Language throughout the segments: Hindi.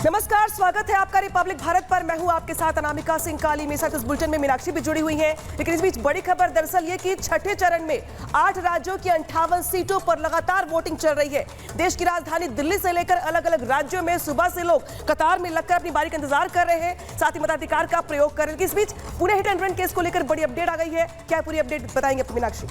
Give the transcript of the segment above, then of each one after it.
नमस्कार, स्वागत है आपका रिपब्लिक भारत पर। मैं हूं आपके साथ अनामिका सिंह काली। मेरे साथ इस बुलेटिन में मीनाक्षी भी जुड़ी हुई हैं। लेकिन इस बीच बड़ी खबर दरअसल ये कि छठे चरण में 8 राज्यों की 58 सीटों पर लगातार वोटिंग चल रही है। देश की राजधानी दिल्ली से लेकर अलग अलग राज्यों में सुबह से लोग कतार में लगकर अपनी बारी का इंतजार कर रहे हैं, साथ ही मताधिकार का प्रयोग कर रहे हैं। इस बीच Pune hit and run case को लेकर बड़ी अपडेट आ गई है। क्या पूरी अपडेट बताएंगे मीनाक्षी?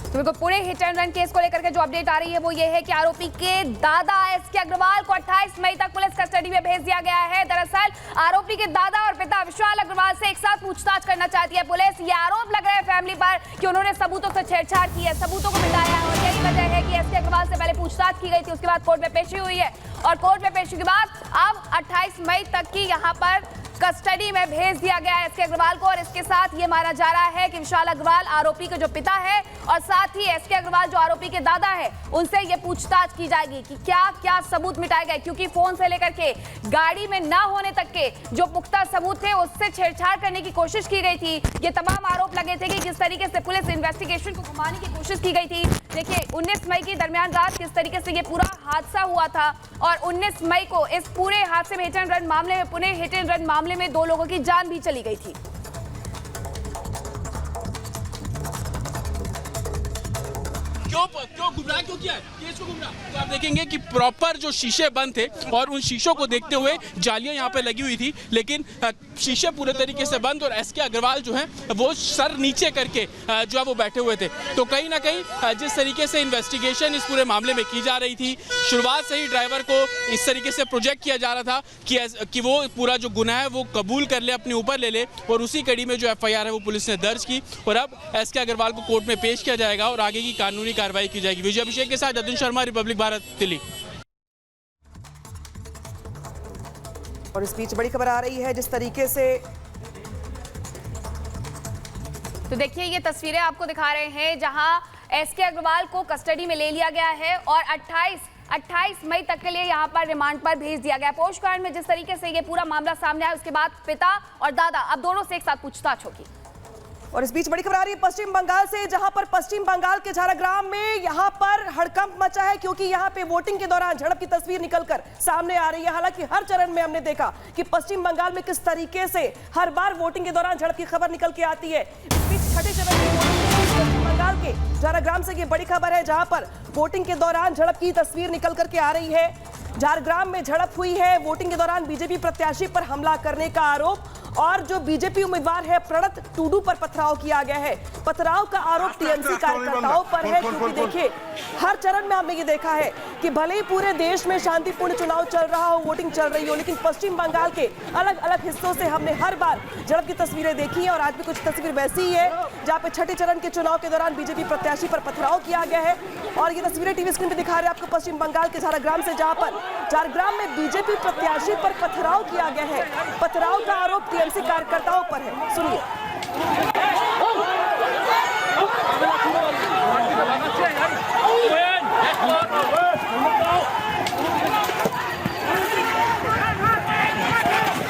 तो बिल्कुल Pune hit and run case को लेकर के जो अपडेट आ रही है वो ये है कि आरोपी के दादा एसके अग्रवाल को 28 मई तक पुलिस कस्टडी में भेज दिया गया है। दरअसल आरोपी के दादा और पिता विशाल अग्रवाल से एक साथ पूछताछ करना चाहती है पुलिस। ये आरोप लग रहा है फैमिली पर कि उन्होंने सबूतों से छेड़छाड़ की है, सबूतों को मिटाया है और यही वजह है कि एसके अग्रवाल से पहले पूछताछ की गई थी, उसके बाद कोर्ट में पेशी हुई है और कोर्ट में पेशी के बाद अब 28 मई तक की यहाँ पर कस्टडी में भेज दिया गया है एसके अग्रवाल को। और इसके साथ ये माना जा रहा है कि विशाल अग्रवाल आरोपी के जो पिता है और साथ ही एसके अग्रवाल जो आरोपी के दादा है उनसे ये पूछताछ की जाएगी कि क्या क्या सबूत मिटाए गए, क्योंकि फोन से लेकर के गाड़ी में ना होने तक के जो पुख्ता सबूत थे उससे छेड़छाड़ करने की कोशिश की गई थी। ये तमाम आरोप लगे थे कि किस तरीके से पुलिस इन्वेस्टिगेशन को घुमाने की कोशिश की गई थी। देखिए 19 मई की दरमियान रात किस तरीके से ये पूरा हादसा हुआ था और 19 मई को इस पूरे हादसे में हिट एंड रन मामले में पुणे हिट एंड रन मामले में 2 लोगों की जान भी चली गई थी। क्यों गुमराह क्यों किया है केस को गुमराह? तो आप देखेंगे कि प्रॉपर जो शीशे बंद थे और उन शीशों को देखते हुए जालियां यहाँ पे लगी हुई थी, लेकिन शीशे पूरे तरीके से बंद और एसके अग्रवाल जो है वो सर नीचे करके जो है वो बैठे हुए थे। तो कहीं ना कहीं जिस तरीके से इन्वेस्टिगेशन इस पूरे मामले में की जा रही थी, शुरुआत से ही ड्राइवर को इस तरीके से प्रोजेक्ट किया जा रहा था कि वो पूरा जो गुनाह है वो कबूल कर ले, अपने ऊपर ले ले, और उसी कड़ी में जो FIR है वो पुलिस ने दर्ज की और अब एसके अग्रवाल को कोर्ट में पेश किया जाएगा और आगे की कानूनी कार्रवाई की जाएगी। विजय अभिषेक के साथ जतिन शर्मा, रिपब्लिक भारत, दिल्ली। और इस बीच बड़ी खबर आ रही है जिस तरीके से तो देखिए ये तस्वीरें आपको दिखा रहे हैं जहां एसके अग्रवाल को कस्टडी में ले लिया गया है और 28 मई तक के लिए यहां पर रिमांड पर भेज दिया गया। पोस्टकार्ड में जिस तरीके से ये पूरा मामला सामने आया उसके बाद पिता और दादा अब दोनों से एक साथ पूछताछ होगी। और इस बीच बड़ी खबर आ रही है पश्चिम बंगाल से, जहां पर पश्चिम बंगाल के झारग्राम में यहां पर हड़कंप मचा है क्योंकि यहां पे वोटिंग के दौरान झड़प की तस्वीर निकलकर सामने आ रही है। हालांकि हर चरण में हमने देखा कि पश्चिम बंगाल में किस तरीके से हर बार वोटिंग के दौरान झड़प की खबर निकल के आती है। इस बीच छठे चरण में पश्चिम बंगाल के झारग्राम से ये बड़ी खबर है जहां पर वोटिंग के दौरान झड़प की तस्वीर निकल करके आ रही है। झारग्राम में झड़प हुई है, वोटिंग के दौरान बीजेपी प्रत्याशी पर हमला करने का आरोप और जो बीजेपी उम्मीदवार है प्रणत टूडू पर पथराव किया गया है। पथराव का आरोप टीएमसी कार्यकर्ताओं पर है क्योंकि देखिए हर चरण में हमने ये देखा है कि भले ही पूरे देश में शांतिपूर्ण चुनाव चल रहा हो, वोटिंग चल रही हो, लेकिन पश्चिम बंगाल के अलग अलग हिस्सों से हमने हर बार झड़प की तस्वीरें देखी है और आज भी कुछ तस्वीर वैसी ही है जहां पे छठे चरण के चुनाव के दौरान बीजेपी प्रत्याशी पर पथराव किया गया है। और ये तस्वीरें टीवी स्क्रीन पर दिखा रहे हैं आपको पश्चिम बंगाल के झारग्राम से, जहां पर झारग्राम में बीजेपी प्रत्याशी पर पथराव किया गया है। पथराव का आरोप टीएमसी कार्यकर्ताओं पर है, सुनिए।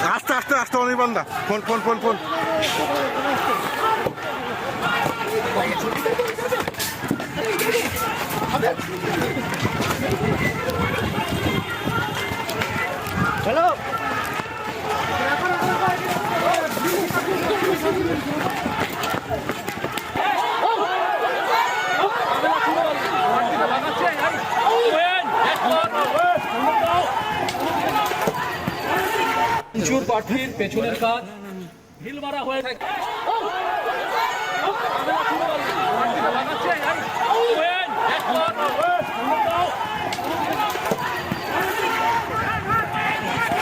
আস্তে আস্তে আস্তে অনেক বান্দা phone phone phone phone hello প্রার্থীর পেছনের কাজ ঢিল মারা হয়ে থাকে।